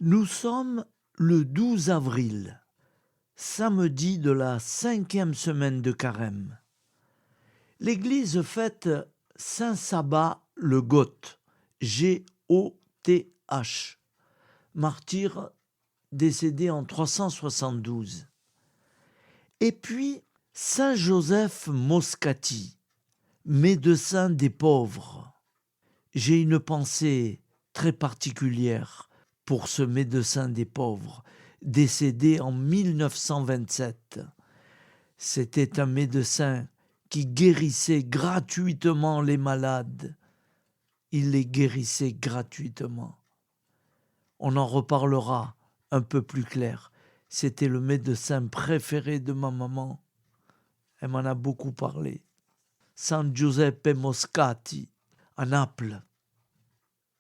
Nous sommes le 12 avril, samedi de la 5e semaine de Carême. L'Église fête Saint Sabba le Goth, G-O-T-H, martyr décédé en 372. Et puis Saint Joseph Moscati, médecin des pauvres. J'ai une pensée très particulière pour ce médecin des pauvres, décédé en 1927. C'était un médecin qui guérissait gratuitement les malades. Il les guérissait gratuitement. On en reparlera un peu plus clair. C'était le médecin préféré de ma maman. Elle m'en a beaucoup parlé. San Giuseppe Moscati, à Naples.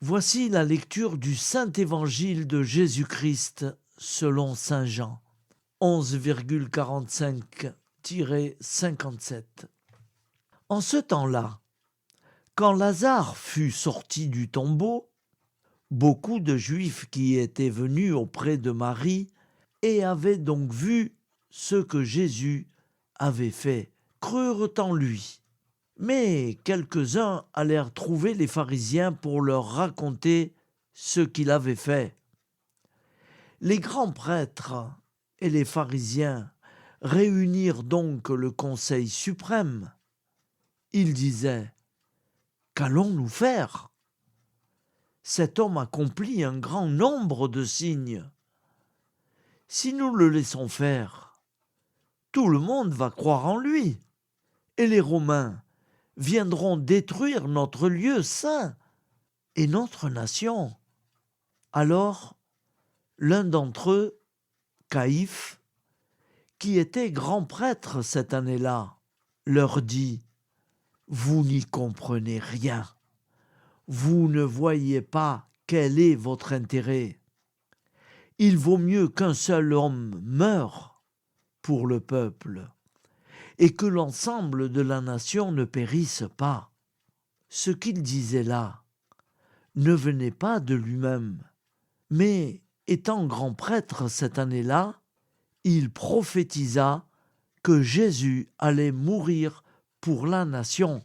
Voici la lecture du Saint-Évangile de Jésus-Christ selon Saint Jean, 11,45-57. En ce temps-là, quand Lazare fut sorti du tombeau, beaucoup de Juifs qui étaient venus auprès de Marie et avaient donc vu ce que Jésus avait fait, crurent en lui. Mais quelques-uns allèrent trouver les pharisiens pour leur raconter ce qu'il avait fait. Les grands prêtres et les pharisiens réunirent donc le conseil suprême. Ils disaient : « Qu'allons-nous faire ? Cet homme accomplit un grand nombre de signes. Si nous le laissons faire, tout le monde va croire en lui, et les Romains viendront détruire notre lieu saint et notre nation. » Alors, l'un d'entre eux, Caïphe, qui était grand prêtre cette année-là, leur dit : « Vous n'y comprenez rien. Vous ne voyez pas quel est votre intérêt. Il vaut mieux qu'un seul homme meure pour le peuple et que l'ensemble de la nation ne périsse pas. » Ce qu'il disait là ne venait pas de lui-même, mais étant grand prêtre cette année-là, il prophétisa que Jésus allait mourir pour la nation.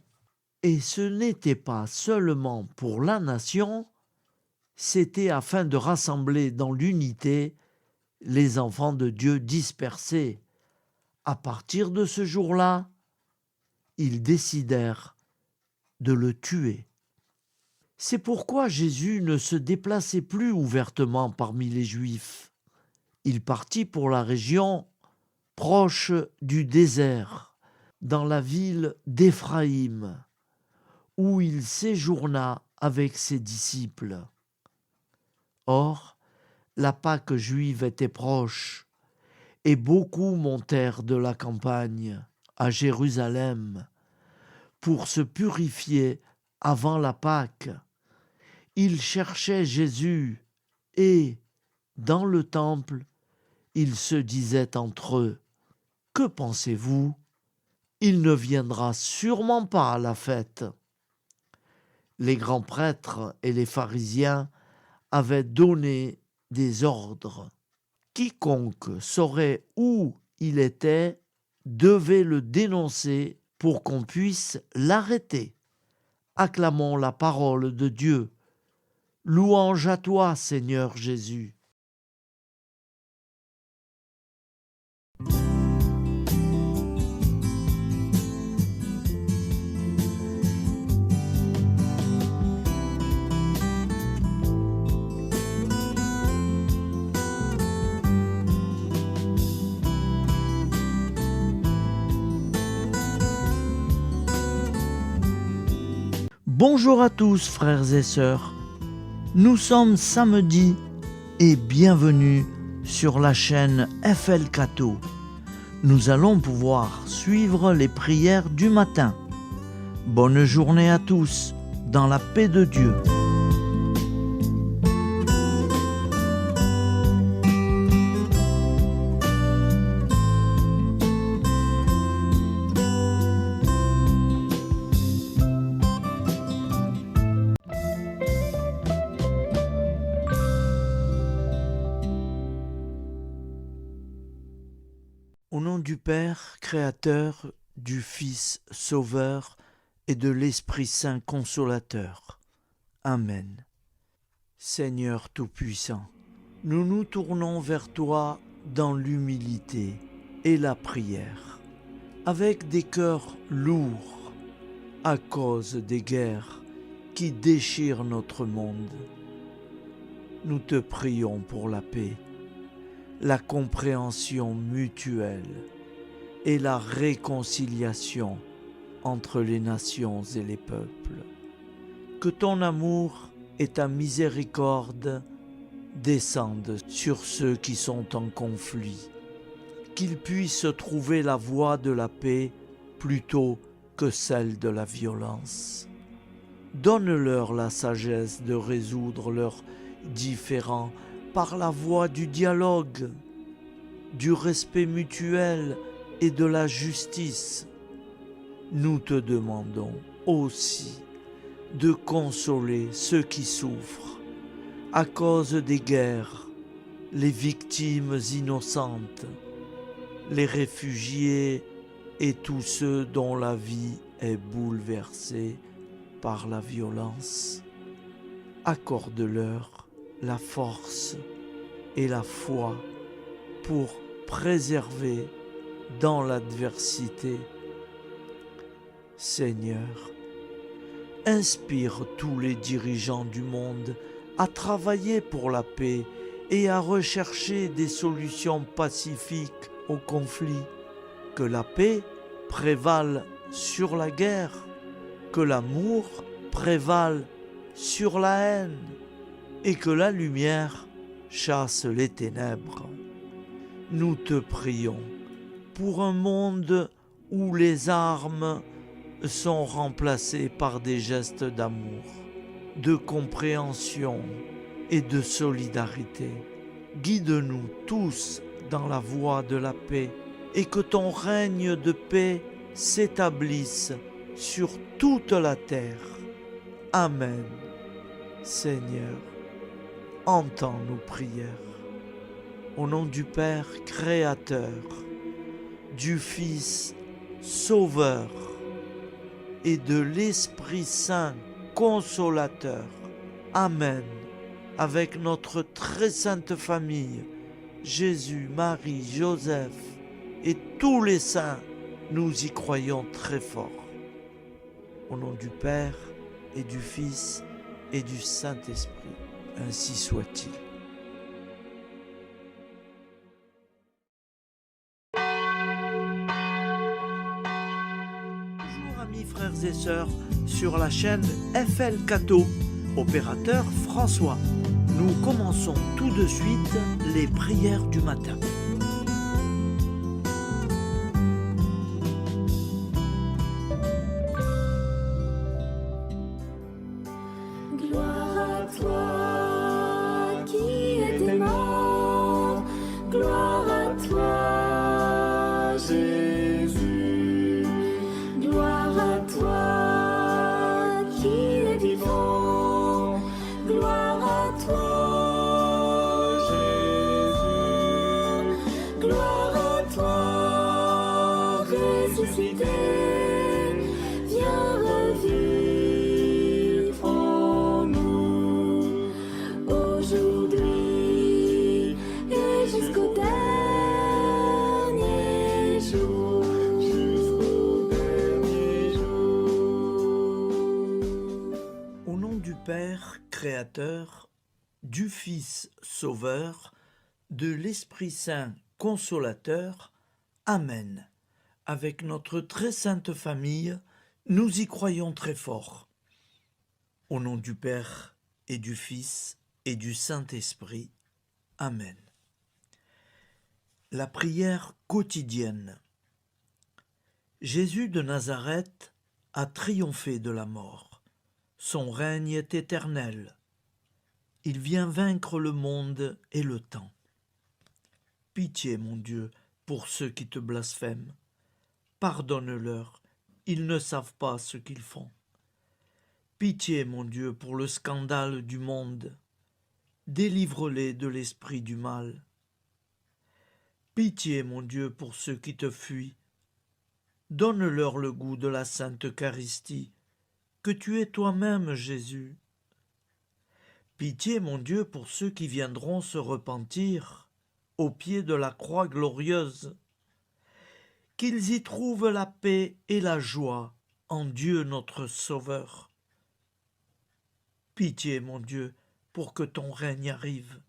Et ce n'était pas seulement pour la nation, c'était afin de rassembler dans l'unité les enfants de Dieu dispersés. À partir de ce jour-là, ils décidèrent de le tuer. C'est pourquoi Jésus ne se déplaçait plus ouvertement parmi les Juifs. Il partit pour la région proche du désert, dans la ville d'Éphraïm, où il séjourna avec ses disciples. Or, la Pâque juive était proche, et beaucoup montèrent de la campagne à Jérusalem pour se purifier avant la Pâque. Ils cherchaient Jésus et, dans le temple, ils se disaient entre eux : « Que pensez-vous ? Il ne viendra sûrement pas à la fête. » Les grands prêtres et les pharisiens avaient donné des ordres. Quiconque saurait où il était devait le dénoncer pour qu'on puisse l'arrêter. Acclamons la parole de Dieu. Louange à toi, Seigneur Jésus. Bonjour à tous, frères et sœurs. Nous sommes samedi et bienvenue sur la chaîne FL Cato. Nous allons pouvoir suivre les prières du matin. Bonne journée à tous, dans la paix de Dieu. Au nom du Père, Créateur, du Fils, Sauveur, et de l'Esprit Saint Consolateur. Amen. Seigneur Tout-Puissant, nous nous tournons vers toi dans l'humilité et la prière, avec des cœurs lourds à cause des guerres qui déchirent notre monde. Nous te prions pour la paix, la compréhension mutuelle et la réconciliation entre les nations et les peuples. Que ton amour et ta miséricorde descendent sur ceux qui sont en conflit, qu'ils puissent trouver la voie de la paix plutôt que celle de la violence. Donne-leur la sagesse de résoudre leurs différends par la voie du dialogue, du respect mutuel et de la justice. Nous te demandons aussi de consoler ceux qui souffrent à cause des guerres, les victimes innocentes, les réfugiés et tous ceux dont la vie est bouleversée par la violence. Accorde-leur la force et la foi pour préserver dans l'adversité. Seigneur, inspire tous les dirigeants du monde à travailler pour la paix et à rechercher des solutions pacifiques aux conflits. Que la paix prévale sur la guerre, que l'amour prévale sur la haine et que la lumière chasse les ténèbres. Nous te prions pour un monde où les armes sont remplacées par des gestes d'amour, de compréhension et de solidarité. Guide-nous tous dans la voie de la paix et que ton règne de paix s'établisse sur toute la terre. Amen. Seigneur, entends nos prières. Au nom du Père Créateur, du Fils Sauveur et de l'Esprit Saint Consolateur. Amen. Avec notre très sainte famille, Jésus, Marie, Joseph et tous les saints, nous y croyons très fort. Au nom du Père et du Fils et du Saint-Esprit, ainsi soit-il. Bonjour amis frères et sœurs sur la chaîne FL Cato, opérateur François. Nous commençons tout de suite les prières du matin. Gloire à toi qui étais mort, gloire à toi Jésus, gloire à toi qui es vivant, gloire à toi Jésus, gloire à toi ressuscité, viens revivre en nous aujourd'hui et jusqu'au dernier jour. Au nom du Père Créateur, du Fils Sauveur, de l'Esprit Saint Consolateur. Amen. Avec notre très sainte famille, nous y croyons très fort. Au nom du Père et du Fils et du Saint-Esprit. Amen. La prière quotidienne. Jésus de Nazareth a triomphé de la mort. Son règne est éternel. Il vient vaincre le monde et le temps. Pitié, mon Dieu, pour ceux qui te blasphèment. Pardonne-leur, ils ne savent pas ce qu'ils font. Pitié, mon Dieu, pour le scandale du monde. Délivre-les de l'esprit du mal. Pitié, mon Dieu, pour ceux qui te fuient. Donne-leur le goût de la Sainte Eucharistie, que tu es toi-même, Jésus. Pitié, mon Dieu, pour ceux qui viendront se repentir au pied de la croix glorieuse, qu'ils y trouvent la paix et la joie en Dieu notre Sauveur. Pitié, mon Dieu, pour que ton règne arrive.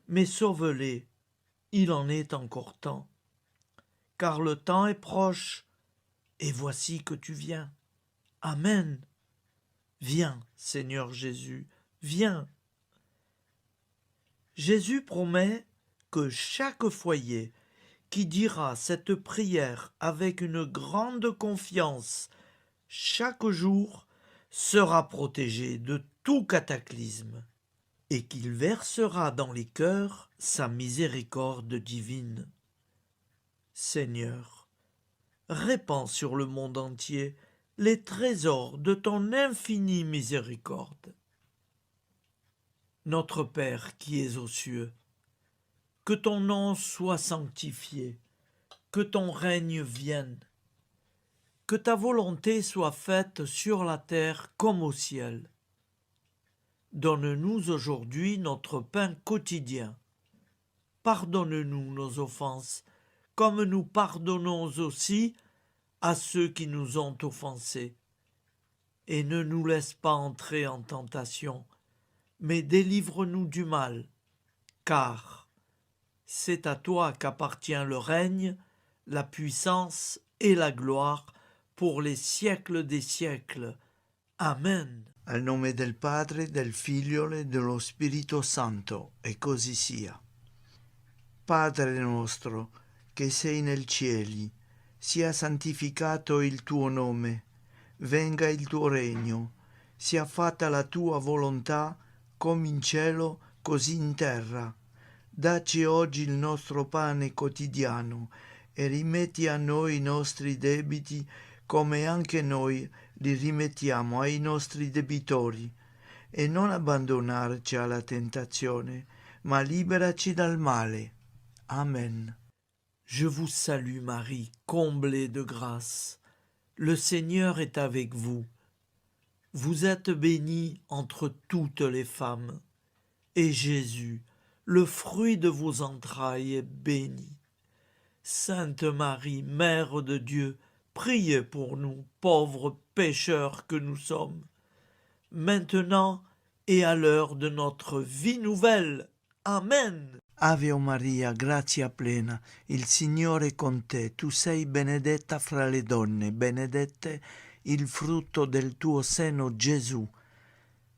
Mais sauve-les, il en est encore temps, car le temps est proche, et voici que tu viens. Amen. Viens, Seigneur Jésus, viens. Jésus promet que chaque foyer qui dira cette prière avec une grande confiance chaque jour sera protégé de tout cataclysme et qu'il versera dans les cœurs sa miséricorde divine. Seigneur, répands sur le monde entier les trésors de ton infinie miséricorde. Notre Père qui es aux cieux, que ton nom soit sanctifié, que ton règne vienne, que ta volonté soit faite sur la terre comme au ciel. Donne-nous aujourd'hui notre pain quotidien. Pardonne-nous nos offenses, comme nous pardonnons aussi à ceux qui nous ont offensés. Et ne nous laisse pas entrer en tentation, mais délivre-nous du mal, car c'est à toi qu'appartient le règne, la puissance et la gloire pour les siècles des siècles. Amen. Al nome del Padre, del Figlio e dello Spirito Santo, e così sia. Padre nostro, che sei nel cieli, sia santificato il tuo nome, venga il tuo regno, sia fatta la tua volontà, come in cielo, così in terra. Dacci oggi il nostro pane quotidiano e rimetti a noi i nostri debiti come anche noi li rimettiamo ai nostri debitori, e non abbandonarci alla tentazione, ma liberaci dal male. Amen. Je vous salue Marie, comblée de grâce. Le Seigneur est avec vous. Vous êtes bénie entre toutes les femmes, et Jésus, le fruit de vos entrailles, est béni. Sainte Marie, Mère de Dieu, priez pour nous, pauvres pécheurs que nous sommes, maintenant et à l'heure de notre vie nouvelle. Amen. Ave Maria, grazia plena, il Signore è con te, tu sei benedetta fra le donne, benedetto il frutto del tuo seno, Gesù.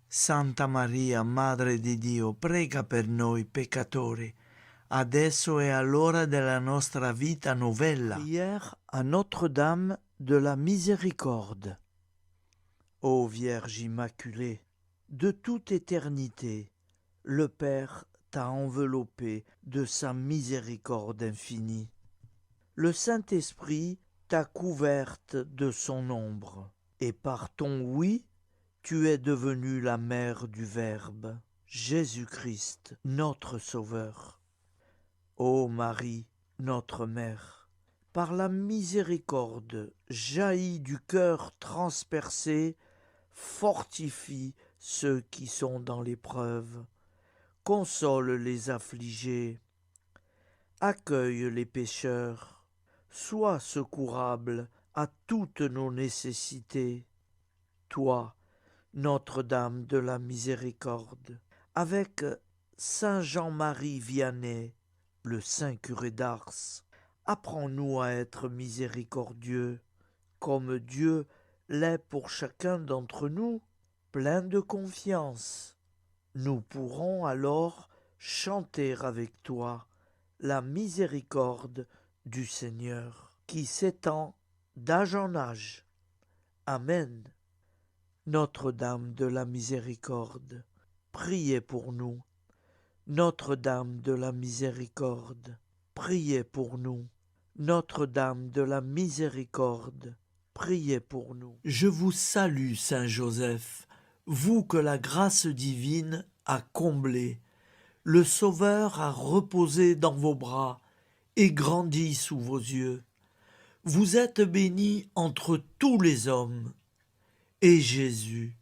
Santa Maria, Madre di Dio, prega per noi peccatori, adesso e all'ora della nostra vita novella. Prière à Notre-Dame de la Miséricorde. Ô Vierge Immaculée, de toute éternité, le Père t'a enveloppé de sa miséricorde infinie. Le Saint-Esprit t'a couverte de son ombre, et par ton oui, tu es devenue la mère du Verbe, Jésus-Christ, notre Sauveur. Ô Marie, notre Mère, par la miséricorde jaillie du cœur transpercé, fortifie ceux qui sont dans l'épreuve, console les affligés, accueille les pécheurs, sois secourable à toutes nos nécessités. Toi, Notre-Dame de la Miséricorde, avec Saint Jean-Marie Vianney, le Saint curé d'Ars, apprends-nous à être miséricordieux, comme Dieu l'est pour chacun d'entre nous, plein de confiance. Nous pourrons alors chanter avec toi la miséricorde du Seigneur, qui s'étend d'âge en âge. Amen. Notre-Dame de la Miséricorde, priez pour nous. Notre-Dame de la Miséricorde, priez pour nous. Notre-Dame de la Miséricorde, priez pour nous. Je vous salue, Saint Joseph, vous que la grâce divine a comblé. Le Sauveur a reposé dans vos bras, et grandit sous vos yeux. Vous êtes bénie entre tous les hommes, et Jésus,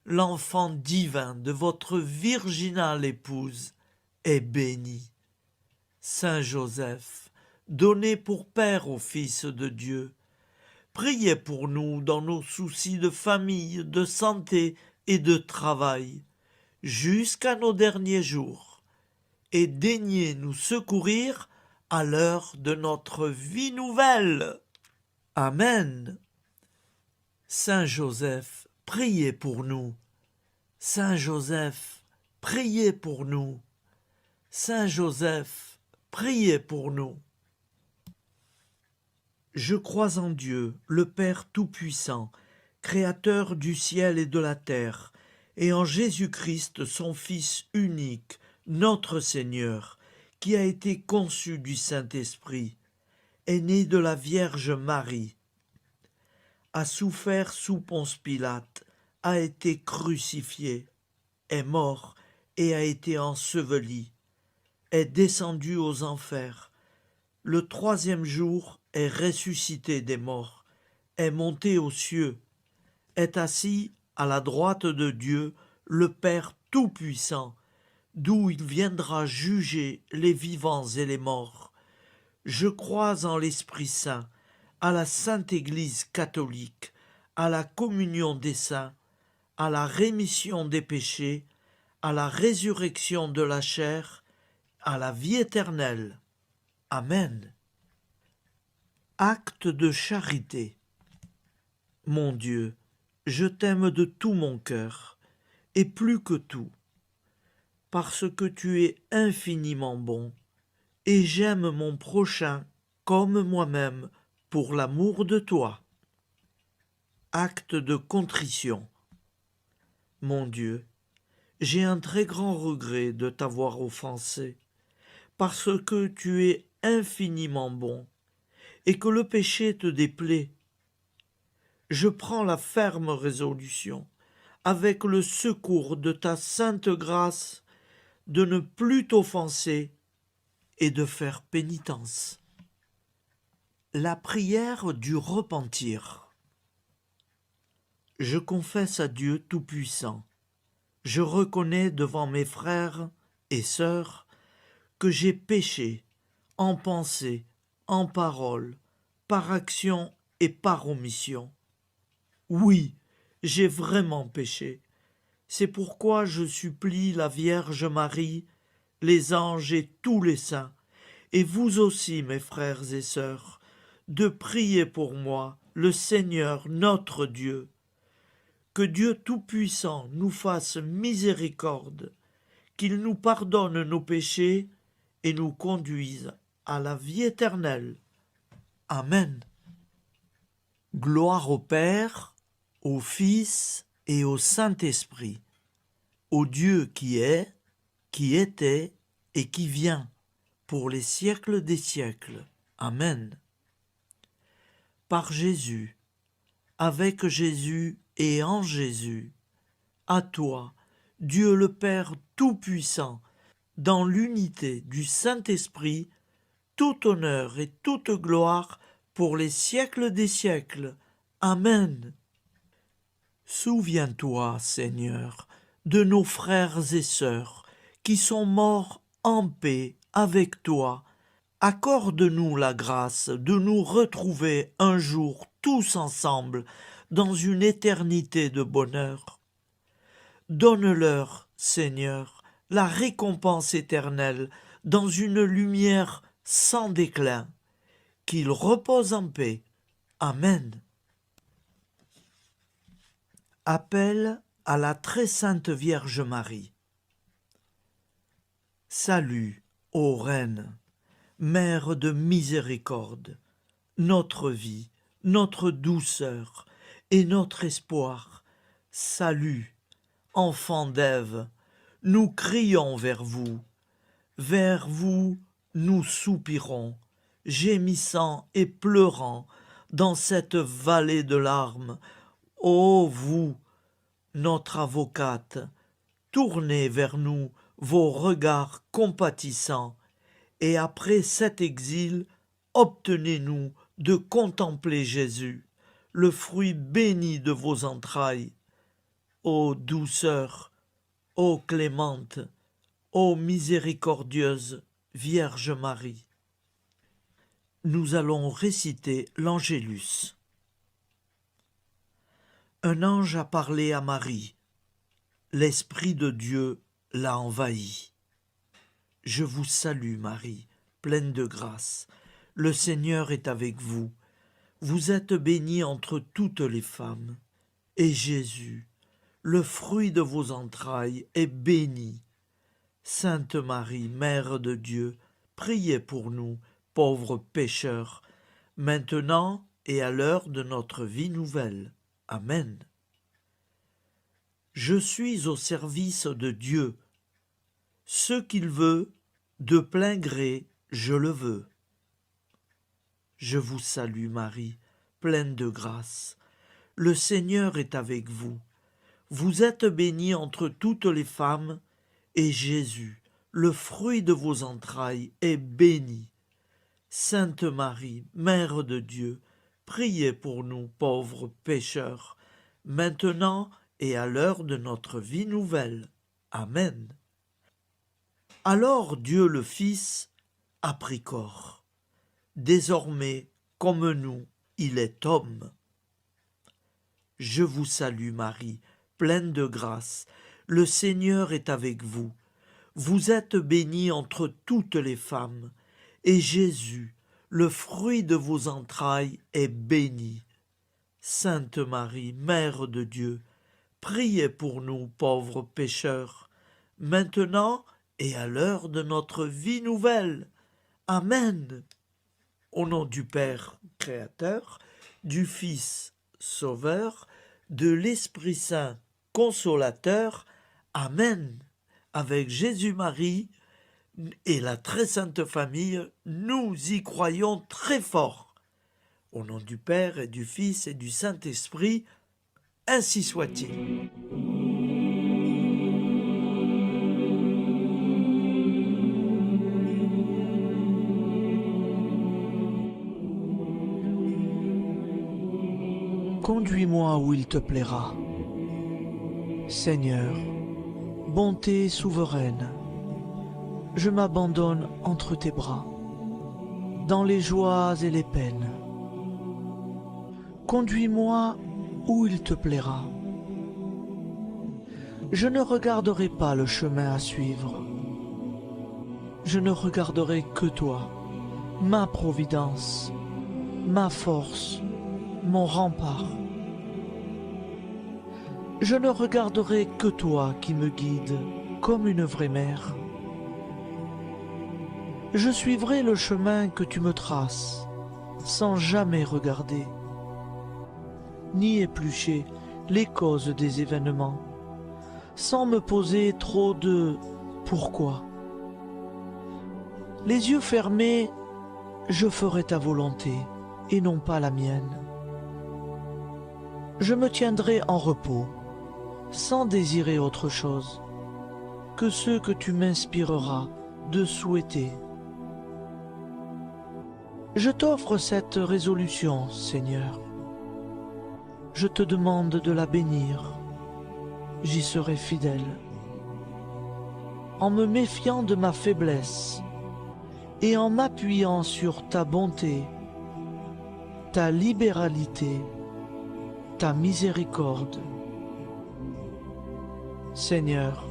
l'enfant divin de votre virginale épouse, est béni. Saint Joseph, donné pour Père au Fils de Dieu, priez pour nous dans nos soucis de famille, de santé et de travail, jusqu'à nos derniers jours, et daignez nous secourir à l'heure de notre vie nouvelle. Amen. Saint Joseph, priez pour nous. Saint Joseph, priez pour nous. Saint Joseph, priez pour nous. Je crois en Dieu, le Père Tout-Puissant, Créateur du ciel et de la terre, et en Jésus-Christ, son Fils unique, notre Seigneur, qui a été conçu du Saint-Esprit, est né de la Vierge Marie, a souffert sous Ponce Pilate, a été crucifié, est mort et a été enseveli, est descendu aux enfers, le troisième jour est ressuscité des morts, est monté aux cieux, est assis à la droite de Dieu, le Père Tout-Puissant, d'où il viendra juger les vivants et les morts. Je crois en l'Esprit Saint, à la Sainte Église catholique, à la communion des saints, à la rémission des péchés, à la résurrection de la chair, à la vie éternelle. Amen. Acte de charité. Mon Dieu, je t'aime de tout mon cœur, et plus que tout, parce que tu es infiniment bon, et j'aime mon prochain comme moi-même pour l'amour de toi. Acte de contrition. Mon Dieu, j'ai un très grand regret de t'avoir offensé, parce que tu es infiniment bon, et que le péché te déplaît. Je prends la ferme résolution, avec le secours de ta sainte grâce, de ne plus t'offenser et de faire pénitence. La prière du repentir. Je confesse à Dieu Tout-Puissant, je reconnais devant mes frères et sœurs que j'ai péché en pensée, en parole, par action et par omission. Oui, j'ai vraiment péché. C'est pourquoi je supplie la Vierge Marie, les anges et tous les saints, et vous aussi, mes frères et sœurs, de prier pour moi, le Seigneur notre Dieu. Que Dieu Tout-Puissant nous fasse miséricorde, qu'il nous pardonne nos péchés et nous conduise à la vie éternelle. Amen. Gloire au Père, au Fils et au Saint-Esprit, au Dieu qui est, qui était et qui vient, pour les siècles des siècles. Amen. Par Jésus, avec Jésus et en Jésus, à toi, Dieu le Père Tout-Puissant, dans l'unité du Saint-Esprit, tout honneur et toute gloire pour les siècles des siècles. Amen. Souviens-toi, Seigneur, de nos frères et sœurs qui sont morts en paix avec toi. Accorde-nous la grâce de nous retrouver un jour tous ensemble dans une éternité de bonheur. Donne-leur, Seigneur, la récompense éternelle dans une lumière sans déclin. Qu'ils reposent en paix. Amen. Appel à la très sainte Vierge Marie. Salut, ô Reine, Mère de miséricorde, notre vie, notre douceur et notre espoir. Salut, enfant d'Ève, nous crions vers vous nous soupirons, gémissant et pleurant dans cette vallée de larmes. Ô vous, notre avocate, tournez vers nous vos regards compatissants et après cet exil, obtenez-nous de contempler Jésus, le fruit béni de vos entrailles. Ô douceur, ô clémente, ô miséricordieuse Vierge Marie. Nous allons réciter l'Angélus. Un ange a parlé à Marie. L'Esprit de Dieu l'a envahie. Je vous salue Marie, pleine de grâce. Le Seigneur est avec vous. Vous êtes bénie entre toutes les femmes. Et Jésus, le fruit de vos entrailles, est béni. Sainte Marie, Mère de Dieu, priez pour nous, pauvres pécheurs, maintenant et à l'heure de notre vie nouvelle. Amen. Je suis au service de Dieu. Ce qu'il veut, de plein gré, je le veux. Je vous salue Marie, pleine de grâce. Le Seigneur est avec vous. Vous êtes bénie entre toutes les femmes, et Jésus, le fruit de vos entrailles, est béni. Sainte Marie, Mère de Dieu, priez pour nous pauvres pécheurs, maintenant et à l'heure de notre vie nouvelle. Amen. Alors Dieu le Fils a pris corps. Désormais, comme nous, il est homme. Je vous salue Marie, pleine de grâce. Le Seigneur est avec vous. Vous êtes bénie entre toutes les femmes, et Jésus, le fruit de vos entrailles, est béni. Sainte Marie, Mère de Dieu, priez pour nous pauvres pécheurs, maintenant et à l'heure de notre vie nouvelle. Amen. Au nom du Père Créateur, du Fils Sauveur, de l'Esprit Saint Consolateur. Amen. Avec Jésus-Marie et la très sainte famille, nous y croyons très fort. Au nom du Père et du Fils et du Saint-Esprit, ainsi soit-il. Conduis-moi où il te plaira. Seigneur, bonté souveraine, je m'abandonne entre tes bras, dans les joies et les peines. Conduis-moi où il te plaira. Je ne regarderai pas le chemin à suivre. Je ne regarderai que toi, ma providence, ma force, mon rempart. Je ne regarderai que toi qui me guides comme une vraie mère. Je suivrai le chemin que tu me traces, sans jamais regarder, ni éplucher les causes des événements, sans me poser trop de « pourquoi ». Les yeux fermés, je ferai ta volonté et non pas la mienne. Je me tiendrai en repos, sans désirer autre chose que ce que tu m'inspireras de souhaiter. Je t'offre cette résolution, Seigneur. Je te demande de la bénir. J'y serai fidèle. En me méfiant de ma faiblesse et en m'appuyant sur ta bonté, ta libéralité, ta miséricorde. Seigneur,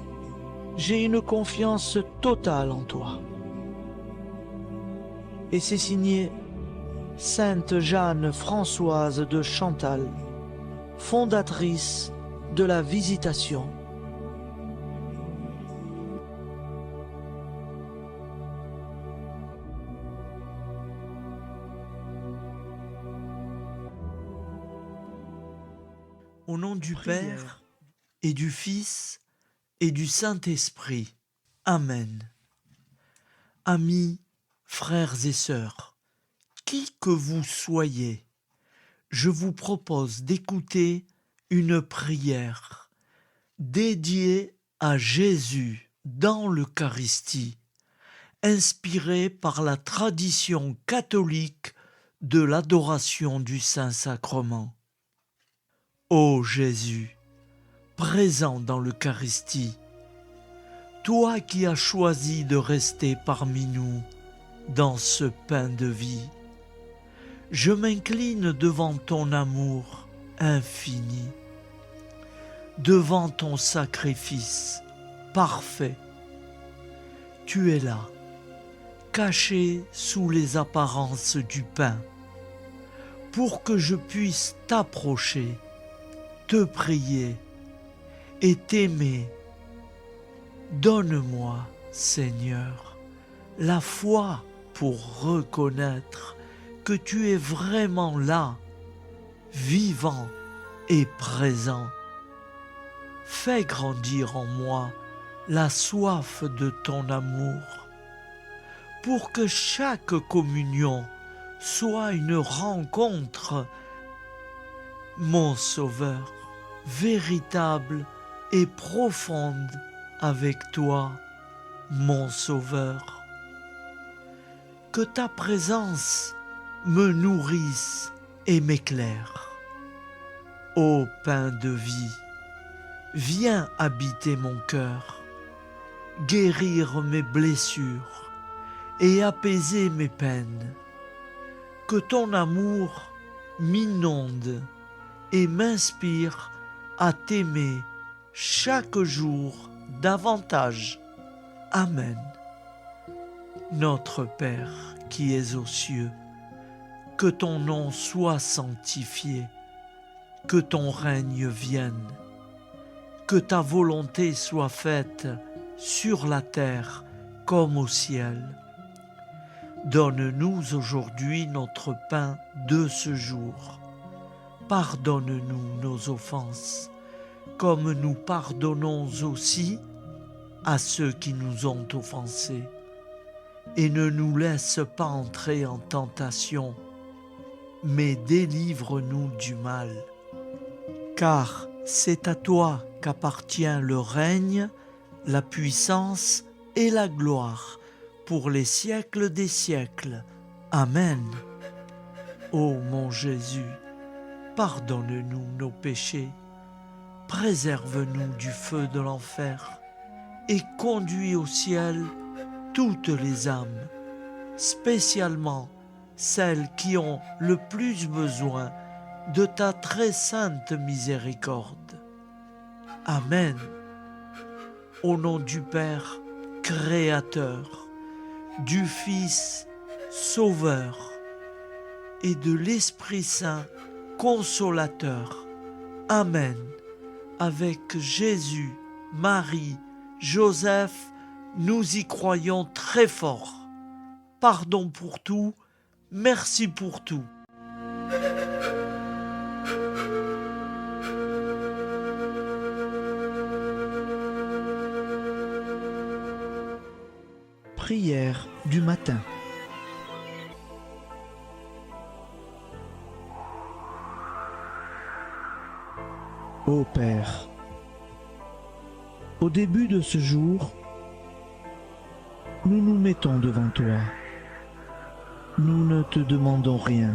j'ai une confiance totale en toi. Et c'est signé Sainte Jeanne Françoise de Chantal, fondatrice de la Visitation. Au nom du Père et du Fils et du Saint-Esprit. Amen. Amis, frères et sœurs, qui que vous soyez, je vous propose d'écouter une prière dédiée à Jésus dans l'Eucharistie, inspiré par la tradition catholique de l'adoration du Saint-Sacrement. Ô Jésus, présent dans l'Eucharistie, toi qui as choisi de rester parmi nous dans ce pain de vie, je m'incline devant ton amour infini, devant ton sacrifice parfait. Tu es là, caché sous les apparences du pain, pour que je puisse t'approcher, te prier et t'aimer. Donne-moi, Seigneur, la foi pour reconnaître que tu es vraiment là, vivant et présent. Fais grandir en moi la soif de ton amour, pour que chaque communion soit une rencontre, mon Sauveur, véritable et profonde avec toi, mon Sauveur. Que ta présence me nourrisse et m'éclaire. Ô pain de vie, viens habiter mon cœur, guérir mes blessures et apaiser mes peines. Que ton amour m'inonde et m'inspire à t'aimer chaque jour davantage. Amen. Notre Père qui es aux cieux, que ton nom soit sanctifié, que ton règne vienne, que ta volonté soit faite sur la terre comme au ciel. Donne-nous aujourd'hui notre pain de ce jour. Pardonne-nous nos offenses, comme nous pardonnons aussi à ceux qui nous ont offensés. Et ne nous laisse pas entrer en tentation, mais délivre-nous du mal. Car c'est à toi qu'appartient le règne, la puissance et la gloire pour les siècles des siècles. Amen. Ô mon Jésus, pardonne-nous nos péchés, préserve-nous du feu de l'enfer et conduis au ciel toutes les âmes, spécialement celles qui ont le plus besoin de ta très sainte miséricorde. Amen. Au nom du Père Créateur, du Fils Sauveur et de l'Esprit Saint Consolateur. Amen. Avec Jésus, Marie, Joseph, nous y croyons très fort. Pardon pour tout, merci pour tout. Prière du matin. Ô Père, au début de ce jour, nous nous mettons devant toi. Nous ne te demandons rien,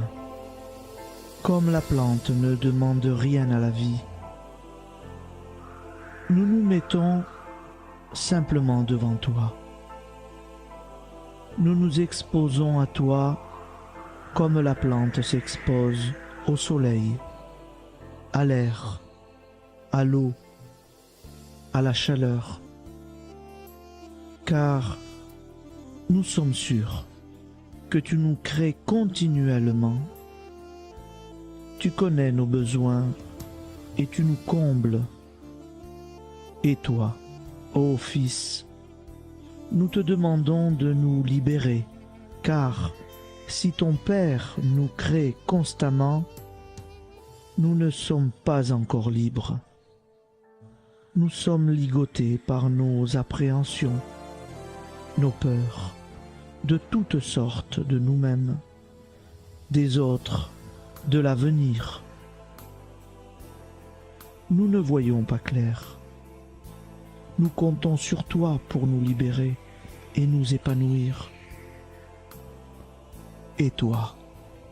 comme la plante ne demande rien à la vie. Nous nous mettons simplement devant toi. Nous nous exposons à toi comme la plante s'expose au soleil, à l'air, à l'eau, à la chaleur, car nous sommes sûrs que tu nous crées continuellement. Tu connais nos besoins et tu nous combles. Et toi, ô Fils, nous te demandons de nous libérer, car si ton Père nous crée constamment, nous ne sommes pas encore libres. Nous sommes ligotés par nos appréhensions, nos peurs, de toutes sortes de nous-mêmes, des autres, de l'avenir. Nous ne voyons pas clair. Nous comptons sur toi pour nous libérer, et nous épanouir. Et toi,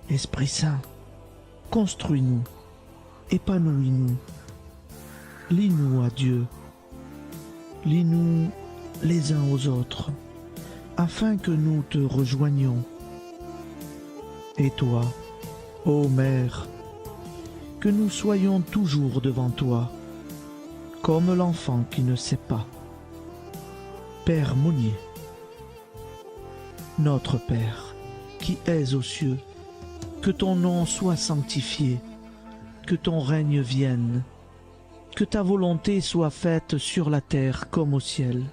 Esprit Saint, construis-nous, épanouis-nous, lie-nous à Dieu, lie-nous les uns aux autres, afin que nous te rejoignions. Et toi, ô Mère, que nous soyons toujours devant toi, comme l'enfant qui ne sait pas. Père Monnier, notre Père, qui es aux cieux, que ton nom soit sanctifié, que ton règne vienne, que ta volonté soit faite sur la terre comme au ciel.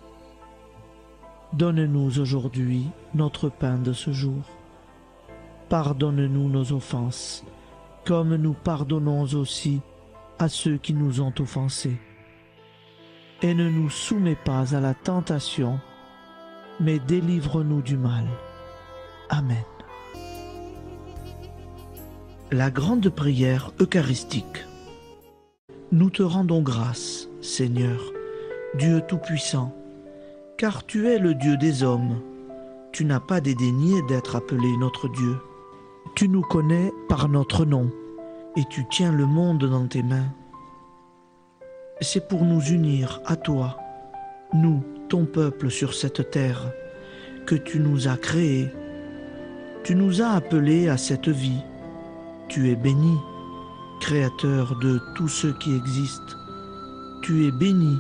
Donne-nous aujourd'hui notre pain de ce jour. Pardonne-nous nos offenses, comme nous pardonnons aussi à ceux qui nous ont offensés. Et ne nous soumets pas à la tentation, mais délivre-nous du mal. Amen. La grande prière eucharistique. Nous te rendons grâce, Seigneur, Dieu Tout-Puissant, car tu es le Dieu des hommes. Tu n'as pas dédaigné d'être appelé notre Dieu. Tu nous connais par notre nom, et tu tiens le monde dans tes mains. C'est pour nous unir à toi, nous, ton peuple sur cette terre, que tu nous as créés. Tu nous as appelés à cette vie. Tu es béni, Créateur de tous ceux qui existent. Tu es béni,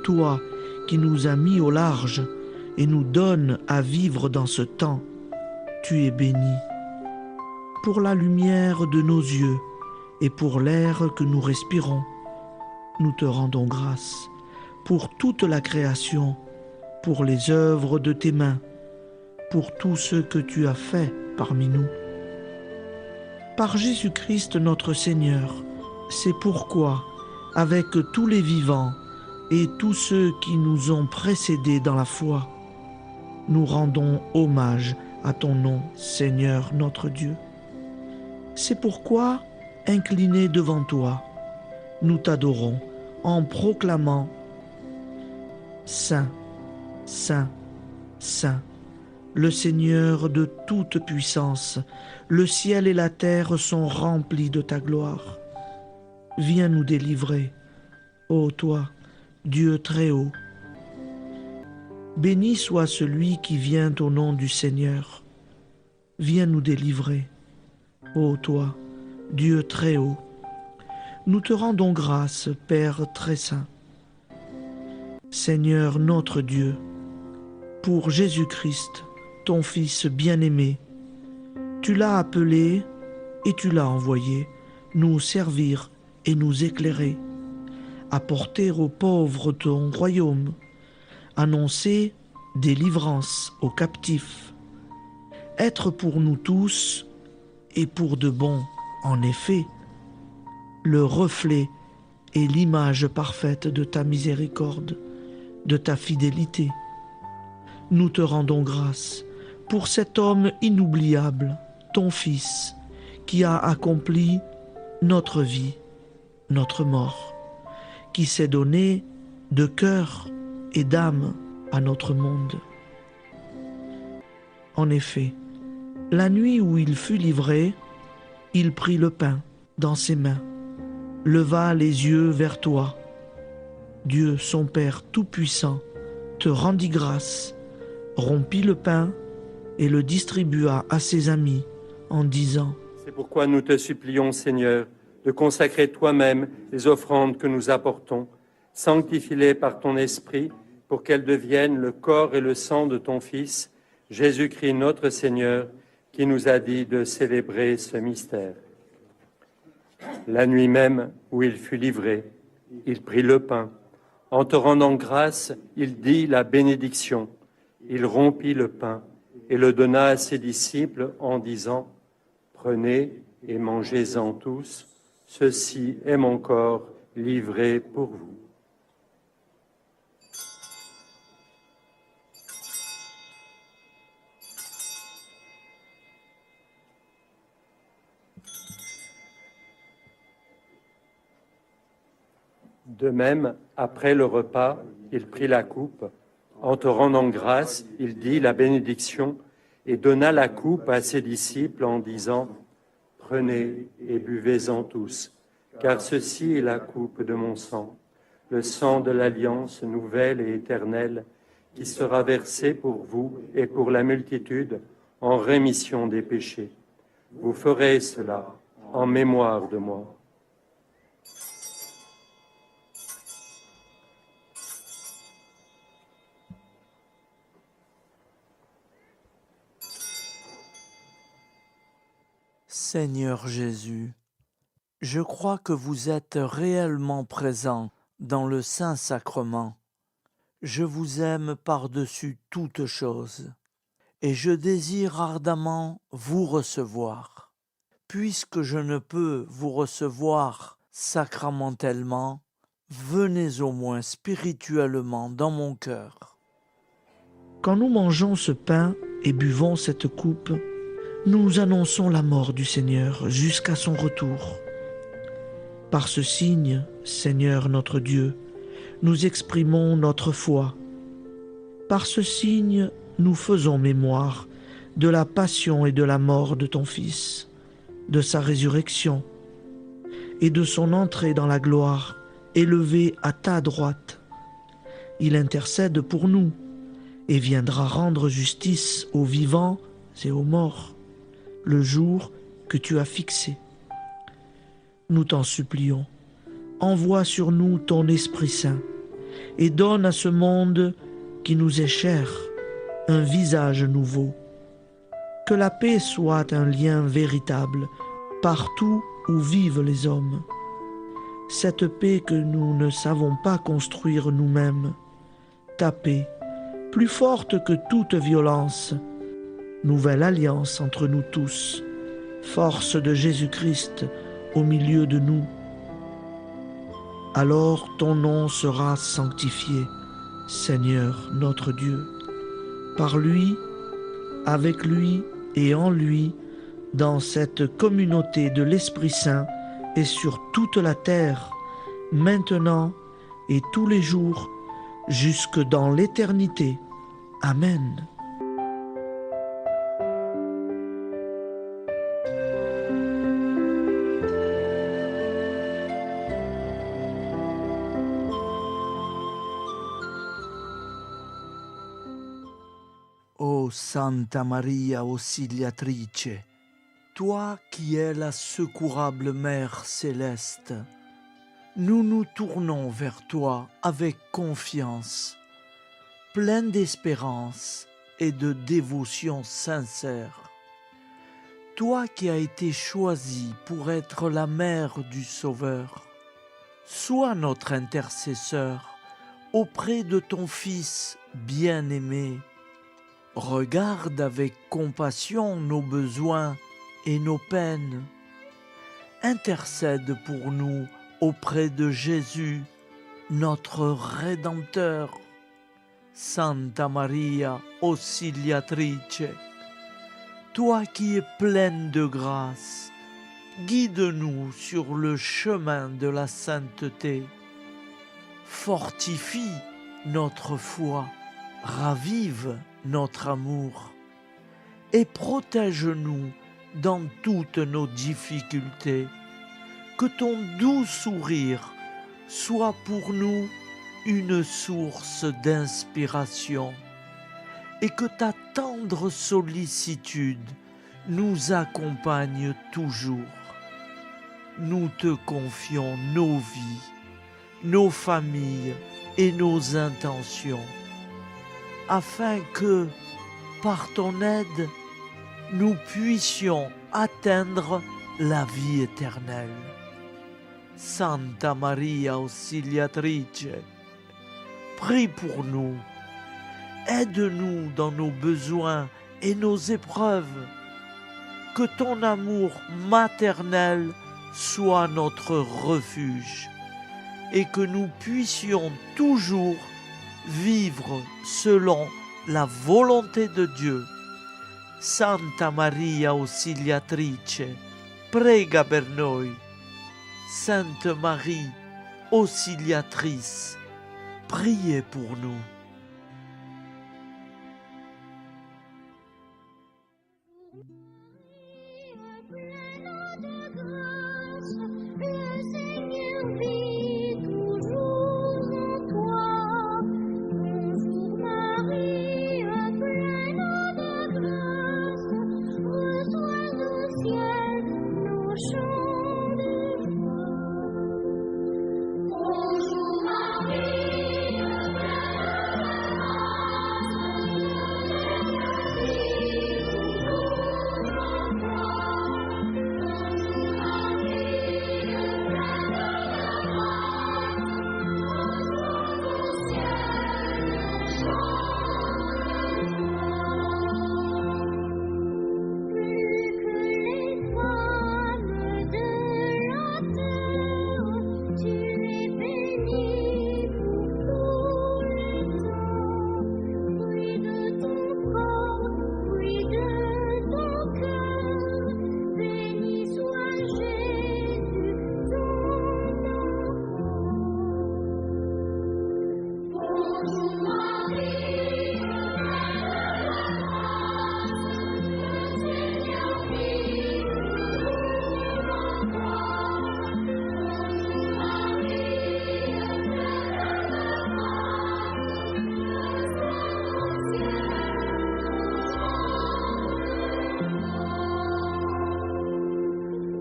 toi qui nous as mis au large et nous donnes à vivre dans ce temps. Tu es béni. Pour la lumière de nos yeux et pour l'air que nous respirons, nous te rendons grâce. Pour toute la création, pour les œuvres de tes mains, pour tout ce que tu as fait parmi nous. Par Jésus-Christ notre Seigneur, c'est pourquoi, avec tous les vivants et tous ceux qui nous ont précédés dans la foi, nous rendons hommage à ton nom, Seigneur notre Dieu. C'est pourquoi, inclinés devant toi, nous t'adorons en proclamant « Saint, Saint, Saint ». Le Seigneur de toute puissance, le ciel et la terre sont remplis de ta gloire. Viens nous délivrer, ô toi, Dieu très haut. Béni soit celui qui vient au nom du Seigneur. Viens nous délivrer, ô toi, Dieu très haut. Nous te rendons grâce, Père très saint. Seigneur notre Dieu, pour Jésus-Christ, ton Fils bien-aimé, tu l'as appelé et tu l'as envoyé nous servir et nous éclairer, apporter aux pauvres ton royaume, annoncer délivrance aux captifs, être pour nous tous et pour de bon, en effet, le reflet et l'image parfaite de ta miséricorde, de ta fidélité. Nous te rendons grâce pour cet homme inoubliable, ton Fils, qui a accompli notre vie, notre mort, qui s'est donné de cœur et d'âme à notre monde. En effet, la nuit où il fut livré, il prit le pain dans ses mains, leva les yeux vers toi. Dieu, son Père tout-puissant, te rendit grâce, rompit le pain et le distribua à ses amis en disant : C'est pourquoi nous te supplions, Seigneur, de consacrer toi-même les offrandes que nous apportons. Sanctifie-les par ton Esprit pour qu'elles deviennent le corps et le sang de ton Fils, Jésus-Christ notre Seigneur, qui nous a dit de célébrer ce mystère. La nuit même où il fut livré, il prit le pain. En te rendant grâce, il dit la bénédiction. Il rompit le pain et le donna à ses disciples en disant : Prenez et mangez-en tous, ceci est mon corps livré pour vous. De même, après le repas, il prit la coupe. En te rendant grâce, il dit la bénédiction et donna la coupe à ses disciples en disant « Prenez et buvez-en tous, car ceci est la coupe de mon sang, le sang de l'alliance nouvelle et éternelle, qui sera versé pour vous et pour la multitude en rémission des péchés. Vous ferez cela en mémoire de moi. » Seigneur Jésus, je crois que vous êtes réellement présent dans le Saint-Sacrement. Je vous aime par-dessus toute chose et je désire ardemment vous recevoir. Puisque je ne peux vous recevoir sacramentellement, venez au moins spirituellement dans mon cœur. Quand nous mangeons ce pain et buvons cette coupe, nous annonçons la mort du Seigneur jusqu'à son retour. Par ce signe, Seigneur notre Dieu, nous exprimons notre foi. Par ce signe, nous faisons mémoire de la passion et de la mort de ton Fils, de sa résurrection et de son entrée dans la gloire, élevé à ta droite. Il intercède pour nous et viendra rendre justice aux vivants et aux morts, le jour que tu as fixé. Nous t'en supplions, envoie sur nous ton Esprit Saint et donne à ce monde qui nous est cher un visage nouveau. Que la paix soit un lien véritable partout où vivent les hommes. Cette paix que nous ne savons pas construire nous-mêmes. Ta paix, plus forte que toute violence. Nouvelle alliance entre nous tous. Force de Jésus-Christ au milieu de nous. Alors ton nom sera sanctifié, Seigneur notre Dieu. Par lui, avec lui et en lui, dans cette communauté de l'Esprit Saint et sur toute la terre, maintenant et tous les jours, jusque dans l'éternité. Amen. Ô Santa Maria Auxiliatrice, toi qui es la secourable Mère céleste, nous nous tournons vers toi avec confiance, plein d'espérance et de dévotion sincère. Toi qui as été choisie pour être la mère du Sauveur, sois notre intercesseur auprès de ton Fils bien-aimé. Regarde avec compassion nos besoins et nos peines. Intercède pour nous auprès de Jésus, notre Rédempteur. Santa Maria Auxiliatrice, toi qui es pleine de grâce, guide-nous sur le chemin de la sainteté. Fortifie notre foi, ravive notre amour et protège-nous dans toutes nos difficultés. Que ton doux sourire soit pour nous une source d'inspiration et que ta tendre sollicitude nous accompagne toujours. Nous te confions nos vies, nos familles et nos intentions, afin que, par ton aide, nous puissions atteindre la vie éternelle. Santa Maria Auxiliatrice, prie pour nous, aide-nous dans nos besoins et nos épreuves, que ton amour maternel soit notre refuge et que nous puissions toujours vivre selon la volonté de Dieu. Santa Maria Auxiliatrice, prega per noi. Sainte Marie, Auxiliatrice, priez pour nous. Pleine de grâce, le Seigneur vit toujours en toi. Bonjour Marie, pleine de grâce, reçois au ciel nos chants de joie. Bonjour Marie, pleine de grâce, le Seigneur vit toujours en toi.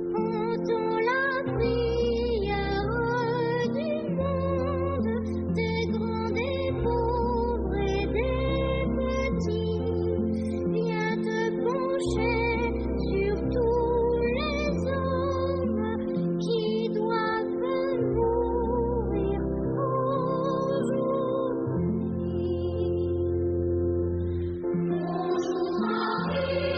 Entends la prière du monde, des grands, des pauvres et des petits. Viens te pencher sur tous les hommes qui doivent mourir aujourd'hui. Bonjour Marie,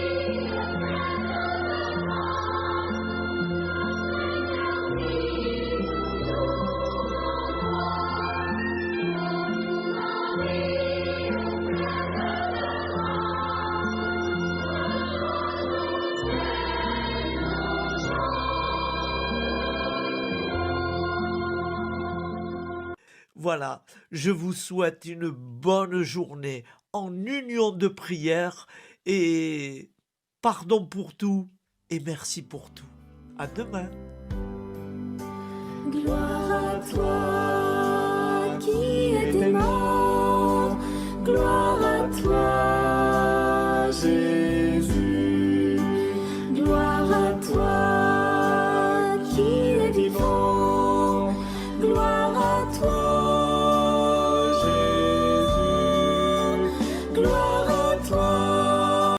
Voilà, je vous souhaite une bonne journée en union de prière et pardon pour tout et merci pour tout. À demain. Gloire à toi qui es mort, gloire à toi, Jésus.